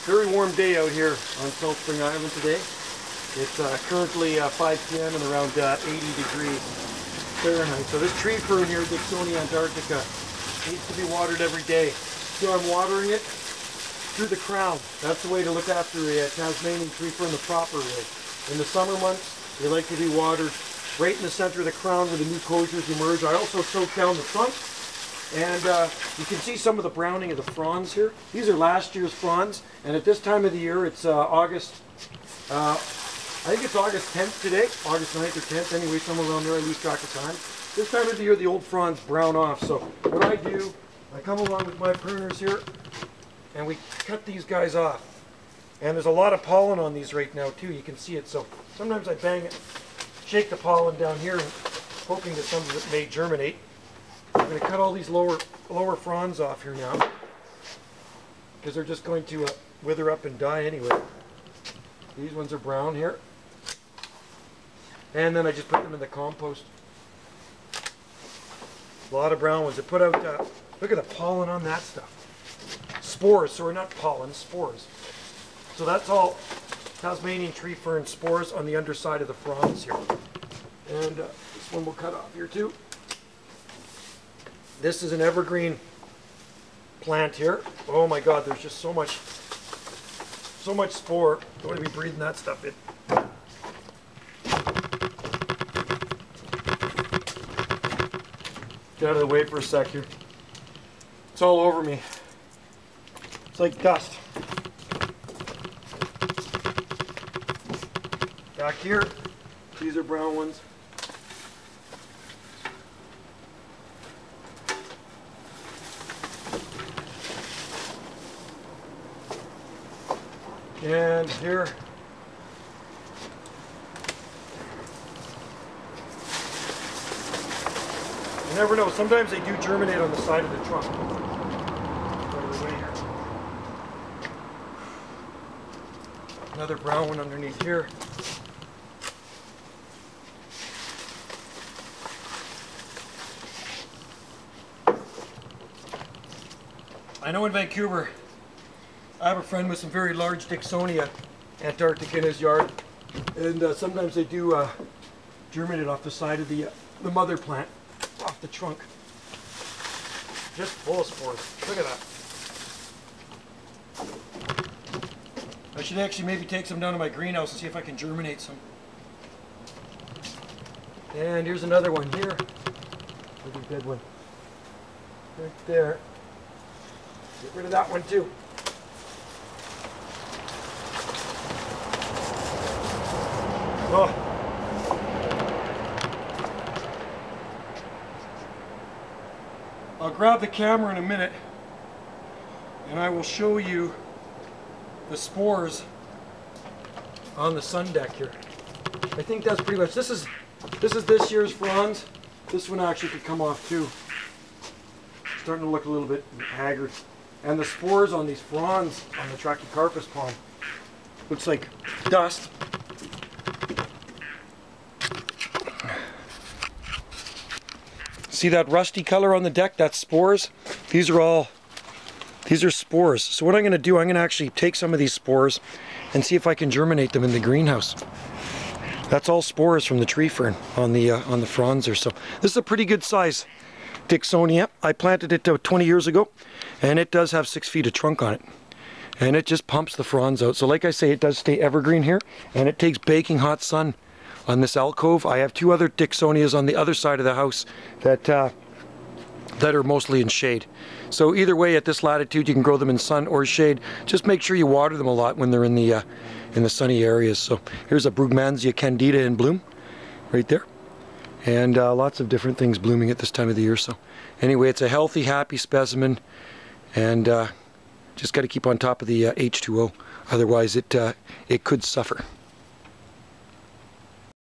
Very warm day out here on South Spring Island today. It's currently 5 p.m. and around 80 degrees Fahrenheit. So this tree fern here, Dicksonia antarctica, needs to be watered every day. So I'm watering it through the crown. That's the way to look after a Tasmanian tree fern the proper way. In the summer months, they like to be watered right in the center of the crown where the new closures emerge. I also soak down the trunk. And you can see some of the browning of the fronds here. These are last year's fronds, and at this time of the year, it's August, I think it's August 10th today, August 9th or 10th, anyway, somewhere around there, I lose track of time. This time of the year, the old fronds brown off, so what I do, I come along with my pruners here, and we cut these guys off. And there's a lot of pollen on these right now, too, you can see it, so sometimes I bang it, shake the pollen down here, and hoping that some of it may germinate. I'm going to cut all these lower fronds off here now because they're just going to wither up and die anyway. These ones are brown here. And then I just put them in the compost. A lot of brown ones. I put out, look at the pollen on that stuff. Spores, sorry, not pollen, spores. So that's all Tasmanian tree fern spores on the underside of the fronds here. And this one we'll cut off here too. This is an evergreen plant here. Oh my God, there's just so much spore. Don't want to be breathing that stuff in. Get out of the way for a sec here. It's all over me. It's like dust. Back here, these are brown ones. And here, you never know, sometimes they do germinate on the side of the trunk. Another brown one underneath here. I know in Vancouver, I have a friend with some very large Dicksonia antarctica in his yard, and sometimes they do germinate off the side of the mother plant, off the trunk. Just full of spores. Look at that. I should actually maybe take some down to my greenhouse and see if I can germinate some. And here's another one here. Look at dead one. Right there. Get rid of that one too. Oh. I'll grab the camera in a minute and I will show you the spores on the sun deck here. I think that's pretty much, this is this year's fronds. This one actually could come off too. Starting to look a little bit haggard. And the spores on these fronds on the Trachycarpus palm looks like dust. See that rusty color on the deck? That's spores. These are spores. So what I'm going to do, I'm going to actually take some of these spores and see if I can germinate them in the greenhouse. That's all spores from the tree fern on the fronds there. So this is a pretty good size Dicksonia. I planted it 20 years ago, and it does have 6 feet of trunk on it. And it just pumps the fronds out. So like I say, it does stay evergreen here, and it takes baking hot sun on this alcove. I have 2 other Dicksonias on the other side of the house that are mostly in shade. So either way, at this latitude, you can grow them in sun or shade. Just make sure you water them a lot when they're in the sunny areas. So here's a Brugmansia candida in bloom, right there, and lots of different things blooming at this time of the year. So anyway, it's a healthy, happy specimen, and just got to keep on top of the H2O. Otherwise, it could suffer.